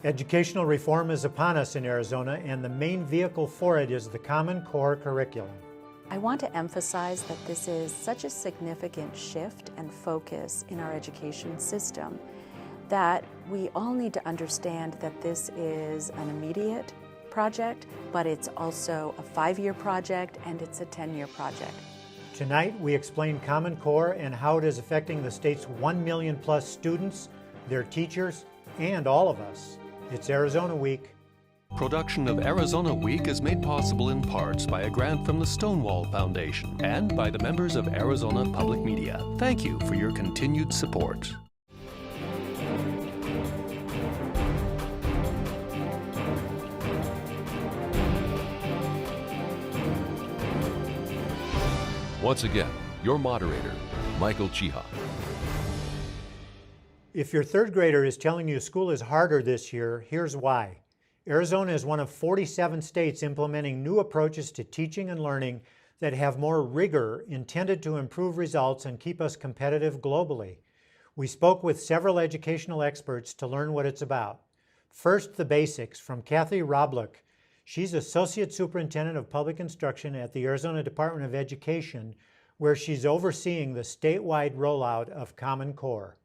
Educational reform is upon us in Arizona, and the main vehicle for it is the Common Core curriculum. I want to emphasize that this is such a significant shift and focus in our education system that we all need to understand that this is an immediate project, but it's also a 5-year project and it's a 10-year project. Tonight, we explain Common Core and how it is affecting the state's 1 million plus students, their teachers, and all of us. It's Arizona Week. Production of Arizona Week is made possible in parts by a grant from the Stonewall Foundation and by the members of Arizona Public Media. Thank you for your continued support. Once again, your moderator, Michael Chiha. If your third grader is telling you school is harder this year, here's why. Arizona is one of 47 states implementing new approaches to teaching and learning that have more rigor intended to improve results and keep us competitive globally. We spoke with several educational experts to learn what it's about. First, the basics from Kathryn Hrabluk. She's Associate Superintendent of Public Instruction at the Arizona Department of Education, where she's overseeing the statewide rollout of Common Core.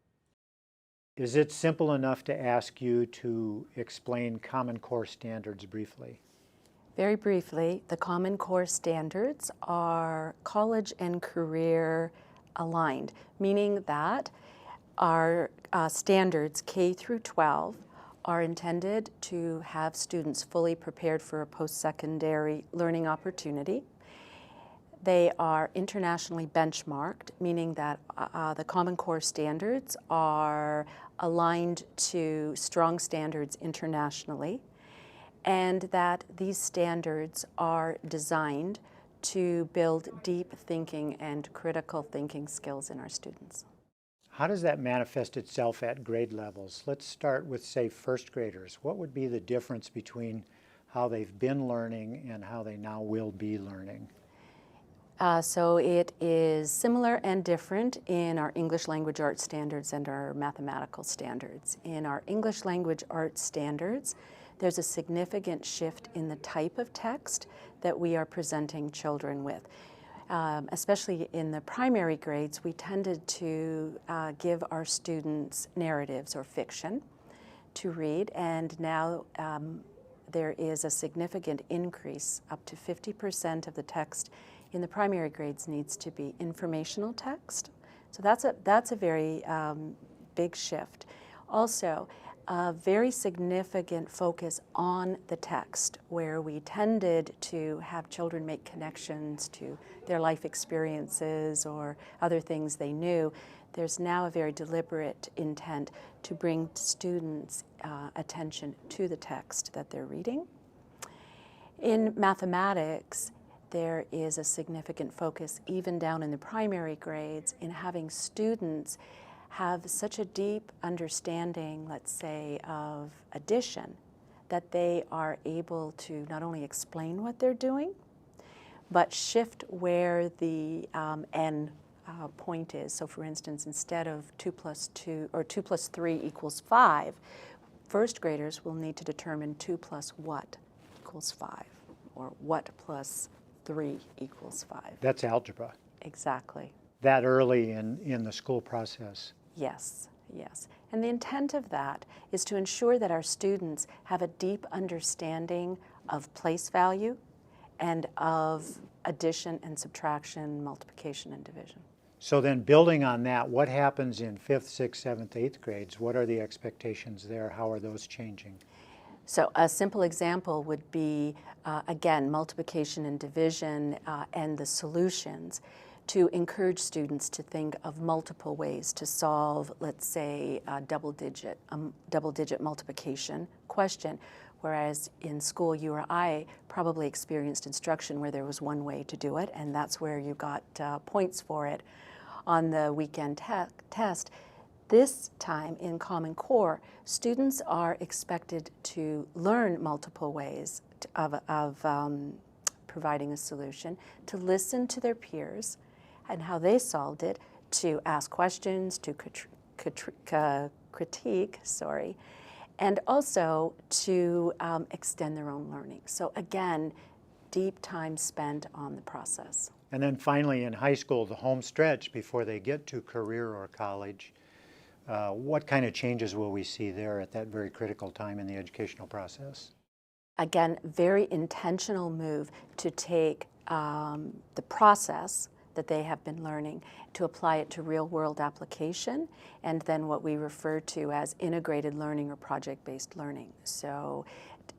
Is it simple enough to ask you to explain Common Core standards briefly? Very briefly, the Common Core standards are college and career aligned, meaning that our standards K through 12 are intended to have students fully prepared for a post-secondary learning opportunity. They are internationally benchmarked, meaning that the Common Core standards are aligned to strong standards internationally, and that these standards are designed to build deep thinking and critical thinking skills in our students. How does that manifest itself at grade levels? Let's start with, say, first graders. What would be the difference between how they've been learning and how they now will be learning? So it is similar and different in our English language arts standards and our mathematical standards. In our English language arts standards, there's a significant shift in the type of text that we are presenting children with. Especially in the primary grades, we tended to give our students narratives or fiction to read, and now there is a significant increase, up to 50% of the text in the primary grades needs to be informational text. So that's a very big shift. Also, a very significant focus on the text, where we tended to have children make connections to their life experiences or other things they knew. There's now a very deliberate intent to bring students' attention to the text that they're reading. In mathematics, there is a significant focus, even down in the primary grades, in having students have such a deep understanding, let's say, of addition, that they are able to not only explain what they're doing, but shift where the n point is. So for instance, instead of 2 plus 2 or 2 plus 3 equals 5, first graders will need to determine 2 plus what equals 5, or what plus 3 equals 5. That's algebra. Exactly. That early in the school process. Yes, yes. And the intent of that is to ensure that our students have a deep understanding of place value and of addition and subtraction, multiplication and division. So then, building on that, what happens in 5th, 6th, 7th, 8th grades? What are the expectations there? How are those changing? So a simple example would be, again, multiplication and division and the solutions, to encourage students to think of multiple ways to solve, let's say, a double-digit multiplication question, whereas in school you or I probably experienced instruction where there was one way to do it, and that's where you got points for it on the weekend test. This time in Common Core, students are expected to learn multiple ways of providing a solution, to listen to their peers and how they solved it, to ask questions, to critique, and also to extend their own learning. So again, deep time spent on the process. And then finally in high school, the home stretch before they get to career or college, what kind of changes will we see there at that very critical time in the educational process? Again, very intentional move to take the process that they have been learning to apply it to real-world application, and then what we refer to as integrated learning or project-based learning. So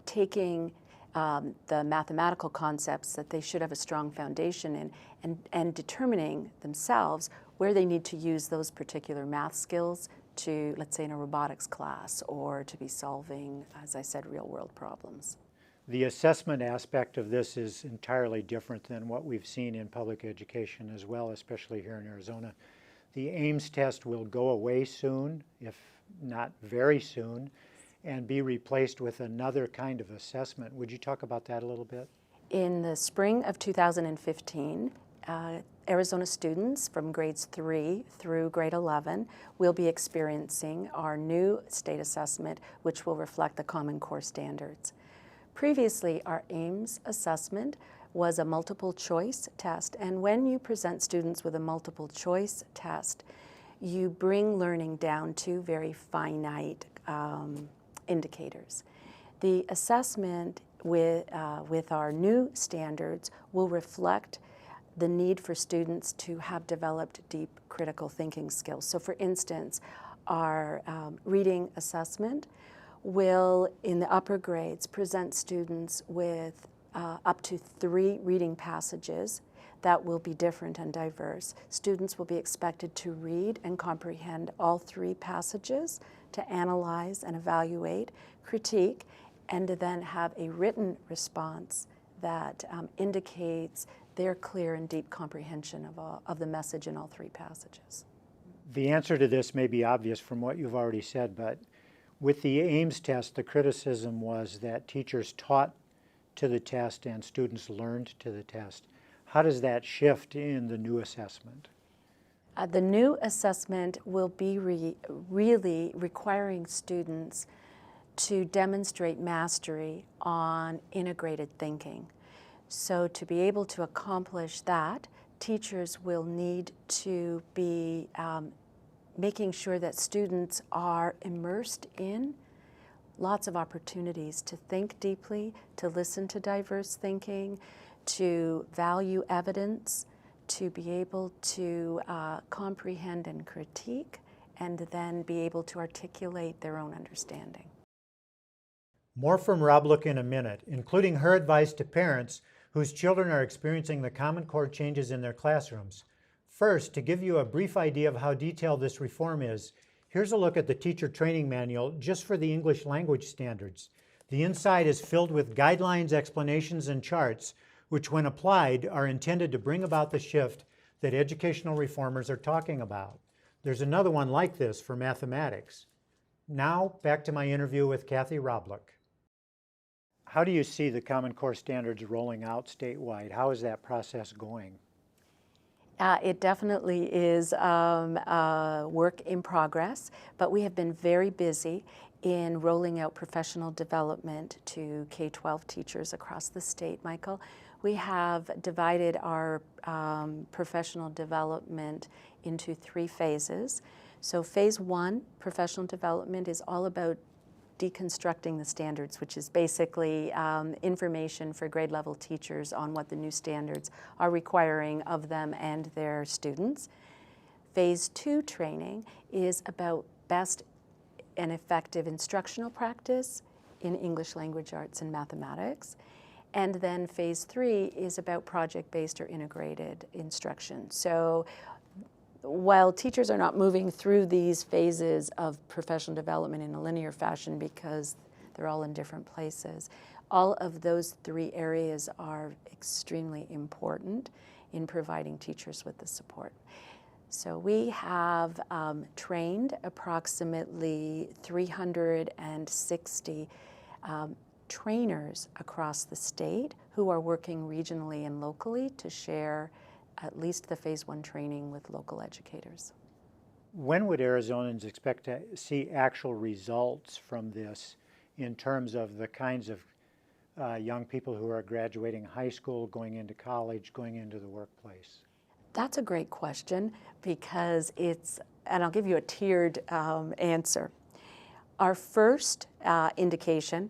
taking the mathematical concepts that they should have a strong foundation in and determining themselves where they need to use those particular math skills to, let's say, in a robotics class, or to be solving, as I said, real-world problems. The assessment aspect of this is entirely different than what we've seen in public education as well, especially here in Arizona. The Ames test will go away soon, if not very soon, and be replaced with another kind of assessment. Would you talk about that a little bit? In the spring of 2015, Arizona students from grades 3 through grade 11 will be experiencing our new state assessment, which will reflect the Common Core standards. Previously, our Ames assessment was a multiple choice test, and when you present students with a multiple choice test, you bring learning down to very finite indicators. The assessment with our new standards will reflect the need for students to have developed deep critical thinking skills. So for instance, our reading assessment will, in the upper grades, present students with up to 3 reading passages that will be different and diverse. Students will be expected to read and comprehend all 3 passages, to analyze and evaluate, critique, and to then have a written response that indicates their clear and deep comprehension of the message in all 3 passages. The answer to this may be obvious from what you've already said, but with the Ames test, the criticism was that teachers taught to the test and students learned to the test. How does that shift in the new assessment? The new assessment will be really requiring students to demonstrate mastery on integrated thinking. So to be able to accomplish that, teachers will need to be making sure that students are immersed in lots of opportunities to think deeply, to listen to diverse thinking, to value evidence, to be able to comprehend and critique, and then be able to articulate their own understanding. More from Hrabluk in a minute, including her advice to parents whose children are experiencing the Common Core changes in their classrooms. First, to give you a brief idea of how detailed this reform is, here's a look at the teacher training manual just for the English language standards. The inside is filled with guidelines, explanations, and charts, which when applied are intended to bring about the shift that educational reformers are talking about. There's another one like this for mathematics. Now, back to my interview with Kathryn Hrabluk. How do you see the Common Core standards rolling out statewide? How is that process going? It definitely is work in progress, but we have been very busy in rolling out professional development to K-12 teachers across the state, Michael. We have divided our professional development into 3 phases. So phase 1, professional development, is all about deconstructing the standards, which is basically information for grade level teachers on what the new standards are requiring of them and their students. Phase 2 training is about best and effective instructional practice in English language arts and mathematics. And then phase 3 is about project-based or integrated instruction. So while teachers are not moving through these phases of professional development in a linear fashion because they're all in different places, all of those 3 areas are extremely important in providing teachers with the support. So we have trained approximately 360 trainers across the state who are working regionally and locally to share at least the phase 1 training with local educators. When would Arizonans expect to see actual results from this in terms of the kinds of young people who are graduating high school, going into college, going into the workplace? That's a great question because and I'll give you a tiered answer. Our first indication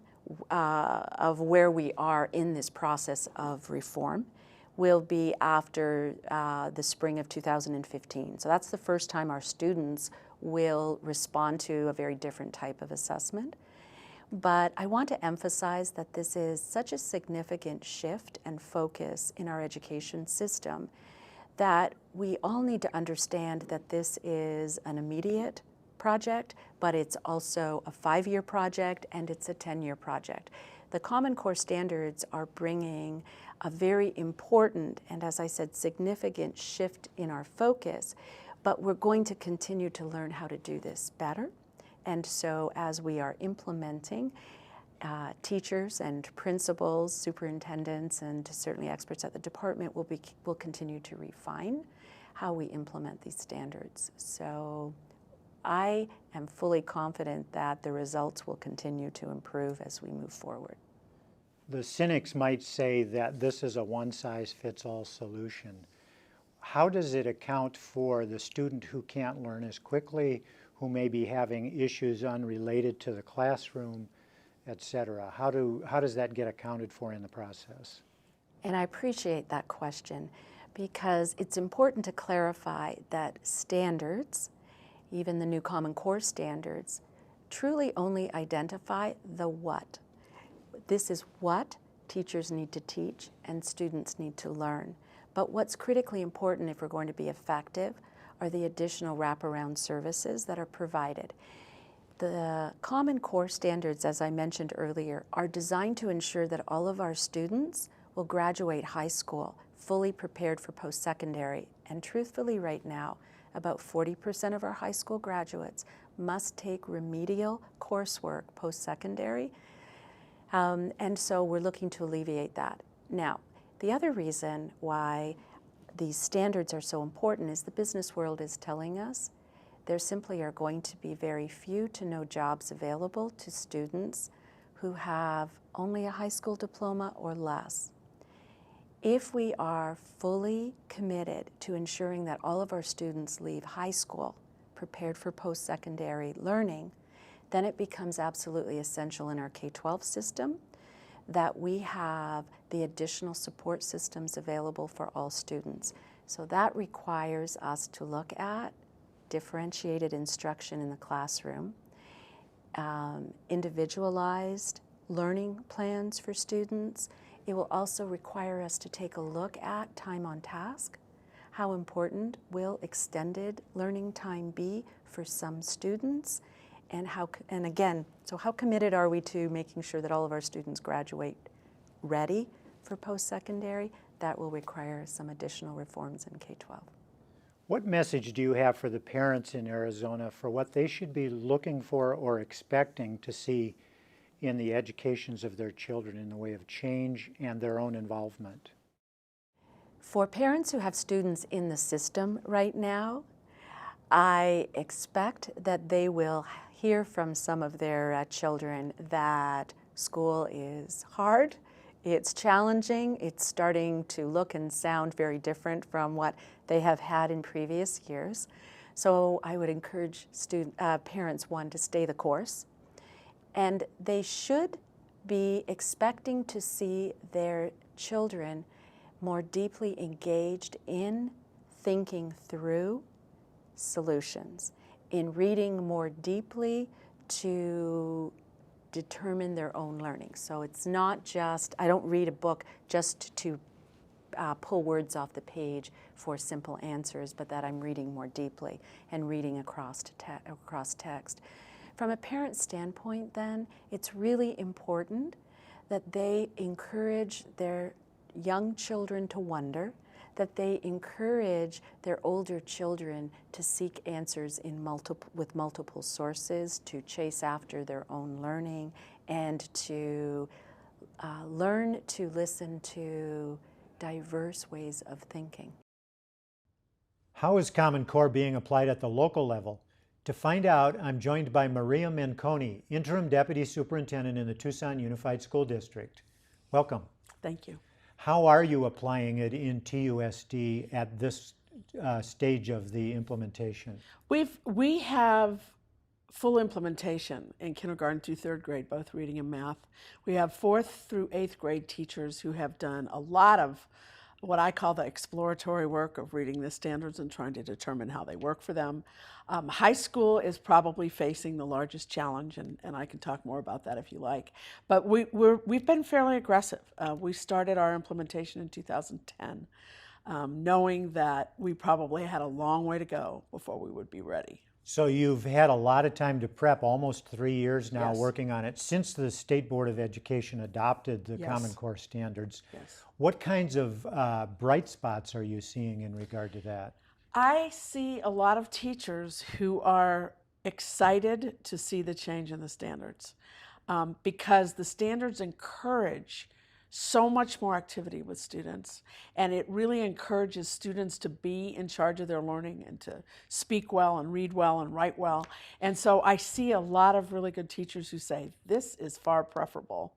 of where we are in this process of reform will be after the spring of 2015. So that's the first time our students will respond to a very different type of assessment. But I want to emphasize that this is such a significant shift and focus in our education system that we all need to understand that this is an immediate project, but it's also a 5-year project and it's a 10-year project. The Common Core standards are bringing a very important and, as I said, significant shift in our focus, but we're going to continue to learn how to do this better. And so as we are implementing, teachers and principals, superintendents, and certainly experts at the department will continue to refine how we implement these standards. So I am fully confident that the results will continue to improve as we move forward. The cynics might say that this is a one-size-fits-all solution. How does it account for the student who can't learn as quickly, who may be having issues unrelated to the classroom, etc.? How does that get accounted for in the process? And I appreciate that question because it's important to clarify that standards, even the new Common Core standards, truly only identify the what. This is what teachers need to teach and students need to learn. But what's critically important if we're going to be effective are the additional wraparound services that are provided. The Common Core standards, as I mentioned earlier, are designed to ensure that all of our students will graduate high school fully prepared for post-secondary. And truthfully right now, about 40% of our high school graduates must take remedial coursework post-secondary. And so we're looking to alleviate that. Now, the other reason why these standards are so important is the business world is telling us there simply are going to be very few to no jobs available to students who have only a high school diploma or less. If we are fully committed to ensuring that all of our students leave high school prepared for post-secondary learning, then it becomes absolutely essential in our K-12 system that we have the additional support systems available for all students. So that requires us to look at differentiated instruction in the classroom, individualized learning plans for students. It will also require us to take a look at time on task. How important will extended learning time be for some students? And how committed are we to making sure that all of our students graduate ready for post-secondary? That will require some additional reforms in K-12. What message do you have for the parents in Arizona for what they should be looking for or expecting to see in the educations of their children in the way of change and their own involvement? For parents who have students in the system right now, I expect that they will hear from some of their children that school is hard, it's challenging, it's starting to look and sound very different from what they have had in previous years. So I would encourage parents, one, to stay the course, and they should be expecting to see their children more deeply engaged in thinking through solutions, in reading more deeply to determine their own learning. So it's not just, I don't read a book just to pull words off the page for simple answers, but that I'm reading more deeply and reading across text. From a parent standpoint then, it's really important that they encourage their young children to wonder, that they encourage their older children to seek answers with multiple sources, to chase after their own learning, and to learn to listen to diverse ways of thinking. How is Common Core being applied at the local level? To find out, I'm joined by Maria Menconi, Interim Deputy Superintendent in the Tucson Unified School District. Welcome. Thank you. How are you applying it in TUSD at this stage of the implementation? We have full implementation in kindergarten through third grade, both reading and math. We have fourth through eighth grade teachers who have done a lot of what I call the exploratory work of reading the standards and trying to determine how they work for them. High school is probably facing the largest challenge, and I can talk more about that if you like. But we've been fairly aggressive. We started our implementation in 2010, knowing that we probably had a long way to go before we would be ready. So you've had a lot of time to prep, almost 3 years now. Yes. Working on it since the State Board of Education adopted the Yes. Common Core standards. Yes. What kinds of bright spots are you seeing in regard to that? I see a lot of teachers who are excited to see the change in the standards because the standards encourage so much more activity with students, and it really encourages students to be in charge of their learning and to speak well and read well and write well. And so I see a lot of really good teachers who say, this is far preferable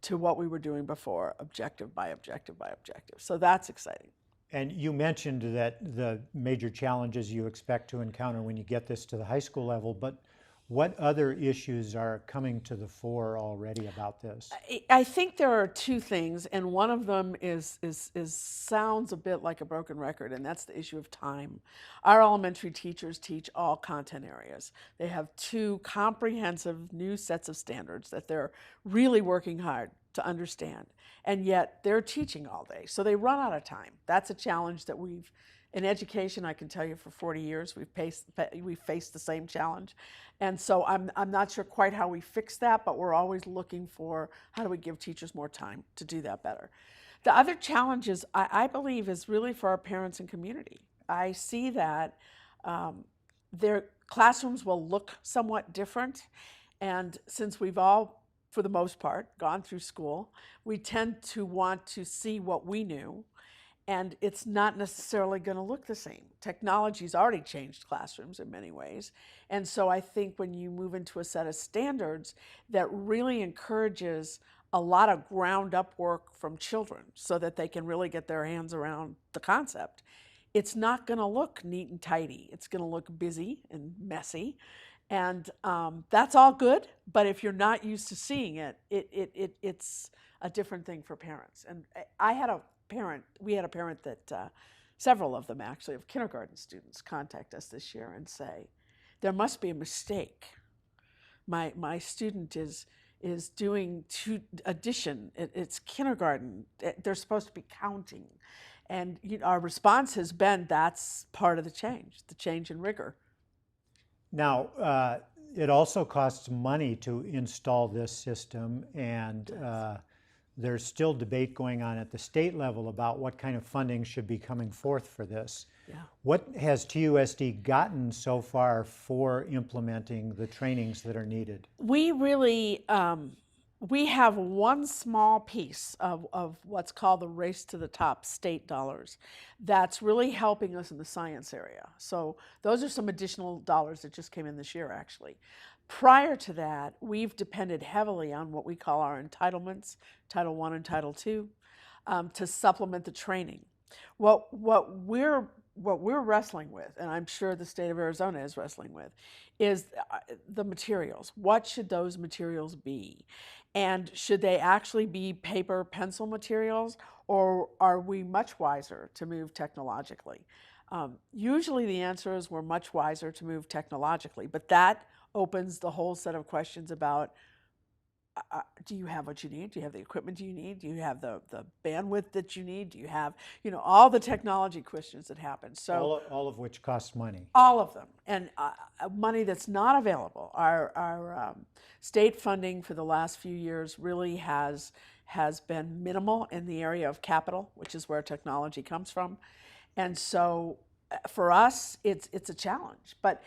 to what we were doing before, objective by objective by objective. So that's exciting. And you mentioned that the major challenges you expect to encounter when you get this to the high school level, but what other issues are coming to the fore already about this? I think there are two things, and one of them is sounds a bit like a broken record, and that's the issue of time. Our elementary teachers teach all content areas. They have two comprehensive new sets of standards that they're really working hard to understand, and yet they're teaching all day, so they run out of time. That's a challenge that we've in education, I can tell you for 40 years, we've faced the same challenge. And so I'm not sure quite how we fix that, but we're always looking for how do we give teachers more time to do that better. The other challenge is, I believe, is really for our parents and community. I see that their classrooms will look somewhat different. And since we've all, for the most part, gone through school, we tend to want to see what we knew. And it's not necessarily going to look the same. Technology's already changed classrooms in many ways. And so I think when you move into a set of standards that really encourages a lot of ground up work from children so that they can really get their hands around the concept, it's not going to look neat and tidy. It's going to look busy and messy. And that's all good, but if you're not used to seeing it, it's a different thing for parents. And we had a parent that, several of them actually, of kindergarten students contact us this year and say, there must be a mistake. My student is doing addition, it's kindergarten, they're supposed to be counting. And our response has been, that's part of the change in rigor. Now, it also costs money to install this system, and there's still debate going on at the state level about what kind of funding should be coming forth for this. Yeah. What has TUSD gotten so far for implementing the trainings that are needed? We really, we have one small piece of what's called the Race to the Top state dollars that's really helping us in the science area. So those are some additional dollars that just came in this year, actually. Prior to that, we've depended heavily on what we call our entitlements, Title I and Title II, to supplement the training. What we're wrestling with, and I'm sure the state of Arizona is wrestling with, is the materials. What should those materials be? And should they actually be paper pencil materials, or are we much wiser to move technologically? Usually the answer is we're much wiser to move technologically, but that opens the whole set of questions about do you have what you need? Do you have the equipment you need? Do you have the bandwidth that you need? Do you have, all the technology questions that happen? So all of which costs money. All of them, and money that's not available. Our state funding for the last few years really has been minimal in the area of capital, which is where technology comes from, and so for us, it's a challenge, but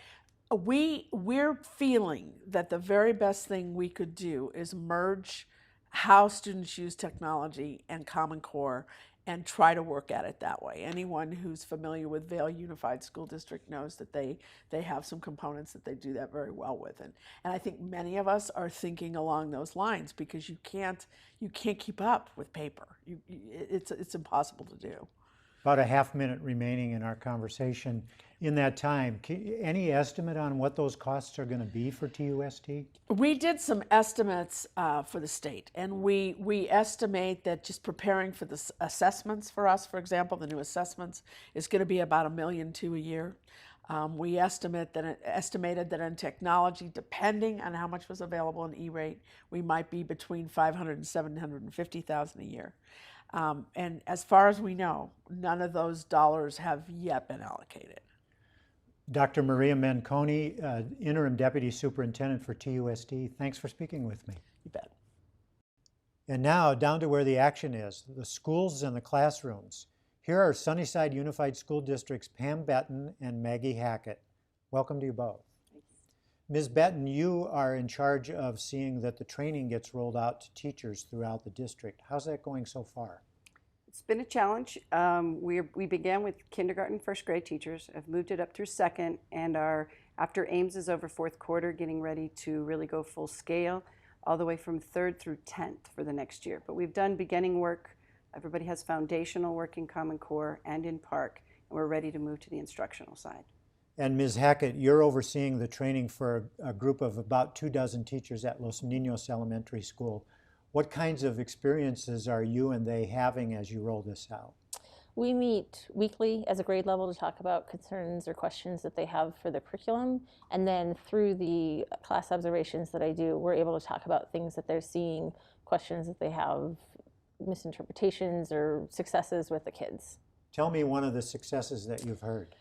we're feeling that the very best thing we could do is merge how students use technology and Common Core and try to work at it that way. Anyone who's familiar with Vail Unified School District knows that they have some components that they do that very well with. And I think many of us are thinking along those lines, because you can't keep up with paper. It's impossible to do. About a half minute remaining in our conversation. In that time, any estimate on what those costs are going to be for TUSD? We did some estimates for the state, and we estimate that just preparing for the assessments for us, for example, the new assessments, is going to be about $1.2 million a year. We estimated that in technology, depending on how much was available in E-rate, we might be between $500,000 and $750,000 a year. And as far as we know, none of those dollars have yet been allocated. Dr. Maria Menconi, Interim Deputy Superintendent for TUSD, thanks for speaking with me. You bet. And now down to where the action is, the schools and the classrooms. Here are Sunnyside Unified School District's Pam Betten and Maggie Hackett. Welcome to you both. Ms. Betten, you are in charge of seeing that the training gets rolled out to teachers throughout the district. How's that going so far? It's been a challenge. We began with kindergarten, first grade teachers, have moved it up through second, and are, after Ames is over fourth quarter, getting ready to really go full scale, all the way from third through 10th for the next year. But we've done beginning work. Everybody has foundational work in Common Core and in Park, and we're ready to move to the instructional side. And Ms. Hackett, you're overseeing the training for a group of about 24 teachers at Los Niños Elementary School. What kinds of experiences are you and they having as you roll this out? We meet weekly as a grade level to talk about concerns or questions that they have for the curriculum. And then through the class observations that I do, we're able to talk about things that they're seeing, questions that they have, misinterpretations or successes with the kids. Tell me one of the successes that you've heard.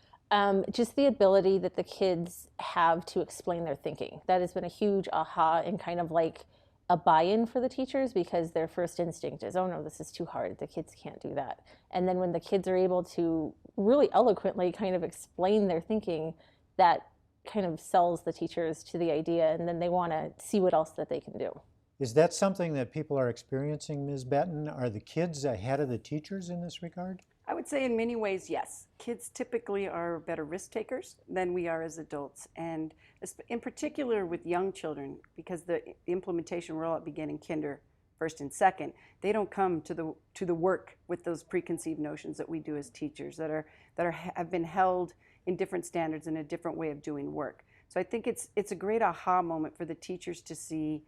Just the ability that the kids have to explain their thinking. That has been a huge aha and kind of like a buy-in for the teachers, because their first instinct is, oh no, this is too hard, the kids can't do that. And then when the kids are able to really eloquently kind of explain their thinking, that kind of sells the teachers to the idea, and then they want to see what else that they can do. Is that something that people are experiencing, Ms. Betten? Are the kids ahead of the teachers in this regard? I would say in many ways, yes. Kids typically are better risk takers than we are as adults, and in particular with young children, because the implementation rollout began in kinder, first and second. They don't come to the work with those preconceived notions that we do as teachers that have been held in different standards and a different way of doing work. So I think it's a great aha moment for the teachers to see,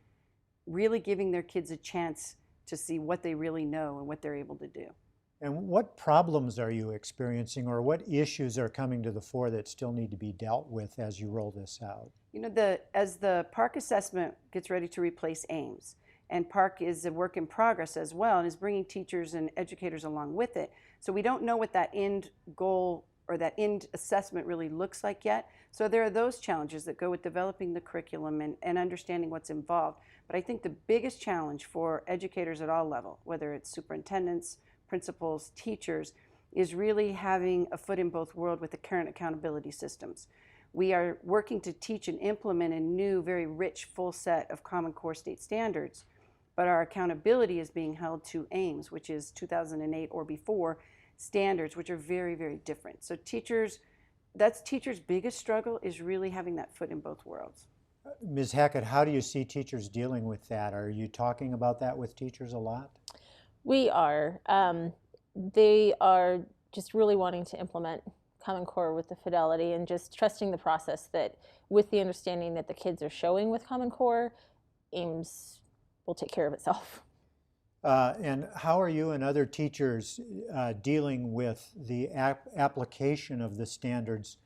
really giving their kids a chance to see what they really know and what they're able to do. And what problems are you experiencing, or what issues are coming to the fore that still need to be dealt with as you roll this out? You know, as the Park assessment gets ready to replace Ames, and Park is a work in progress as well, and is bringing teachers and educators along with it. So we don't know what that end goal or that end assessment really looks like yet. So there are those challenges that go with developing the curriculum and understanding what's involved. But I think the biggest challenge for educators at all levels, whether it's superintendents, principals, teachers, is really having a foot in both worlds with the current accountability systems. We are working to teach and implement a new, very rich, full set of Common Core state standards, but our accountability is being held to Ames, which is 2008 or before standards, which are very, very different. So that's teachers' biggest struggle, is really having that foot in both worlds. Ms. Hackett, how do you see teachers dealing with that? Are you talking about that with teachers a lot? We are. They are just really wanting to implement Common Core with the fidelity and just trusting the process, that with the understanding that the kids are showing with Common Core, Ames will take care of itself. And how are you and other teachers dealing with the application of the standards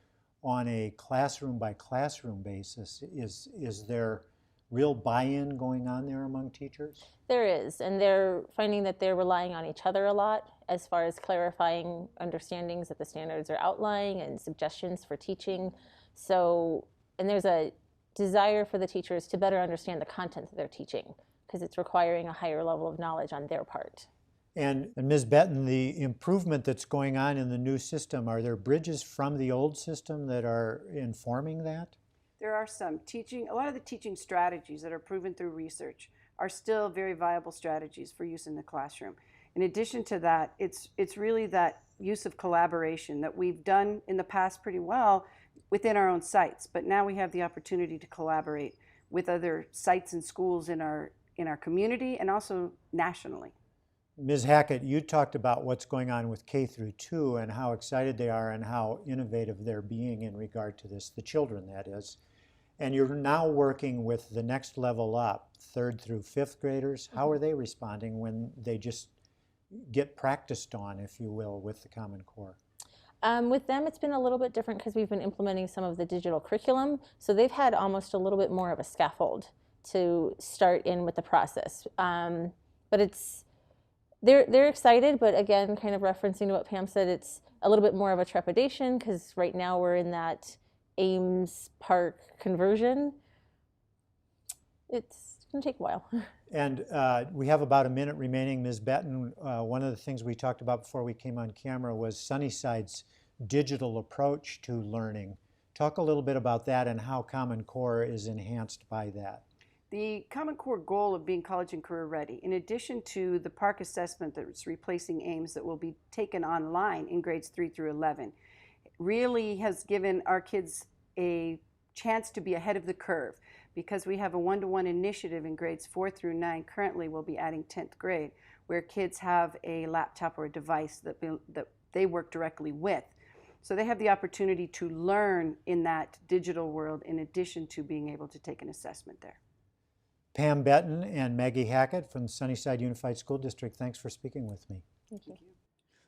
on a classroom by classroom basis? Is there real buy-in going on there among teachers? There is, and they're finding that they're relying on each other a lot as far as clarifying understandings that the standards are outlining and suggestions for teaching. So, and there's a desire for the teachers to better understand the content that they're teaching, because it's requiring a higher level of knowledge on their part. And Ms. Betten, the improvement that's going on in the new system, are there bridges from the old system that are informing that? There are some a lot of the teaching strategies that are proven through research are still very viable strategies for use in the classroom. In addition to that, it's really that use of collaboration that we've done in the past pretty well within our own sites, but now we have the opportunity to collaborate with other sites and schools in our community and also nationally. Ms. Hackett, you talked about what's going on with K through 2 and how excited they are and how innovative they're being in regard to this, the children that is. And you're now working with the next level up, 3rd through 5th graders. How are they responding when they just get practiced on, if you will, with the Common Core? With them, it's been a little bit different because we've been implementing some of the digital curriculum. So they've had almost a little bit more of a scaffold to start in with the process. But they're excited, but again, kind of referencing to what Pam said, it's a little bit more of a trepidation because right now we're in that Ames Park conversion. It's going to take a while. And we have about a minute remaining. Ms. Betten, one of the things we talked about before we came on camera was Sunnyside's digital approach to learning. Talk a little bit about that and how Common Core is enhanced by that. The Common Core goal of being college and career ready, in addition to the PARCC assessment that's replacing Ames that will be taken online in grades 3 through 11, really has given our kids a chance to be ahead of the curve because we have a one-to-one initiative in grades 4 through 9. Currently, we'll be adding 10th grade, where kids have a laptop or a device that they work directly with. So they have the opportunity to learn in that digital world in addition to being able to take an assessment there. Pam Betten and Maggie Hackett from Sunnyside Unified School District, thanks for speaking with me. Thank you.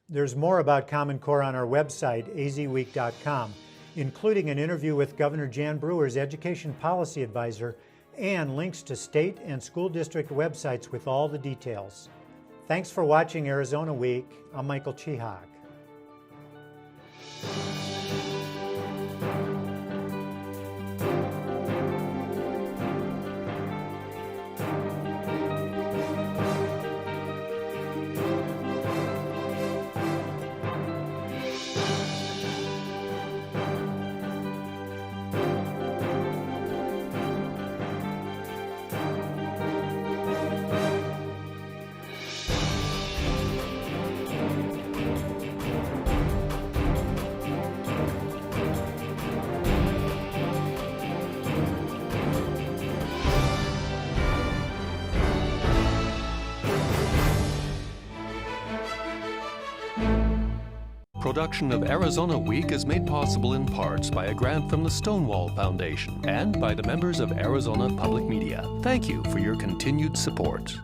There's more about Common Core on our website, azweek.com, including an interview with Governor Jan Brewer's Education Policy Advisor and links to state and school district websites with all the details. Thanks for watching Arizona Week. I'm Michael Chihak. Production of Arizona Week is made possible in parts by a grant from the Stonewall Foundation and by the members of Arizona Public Media. Thank you for your continued support.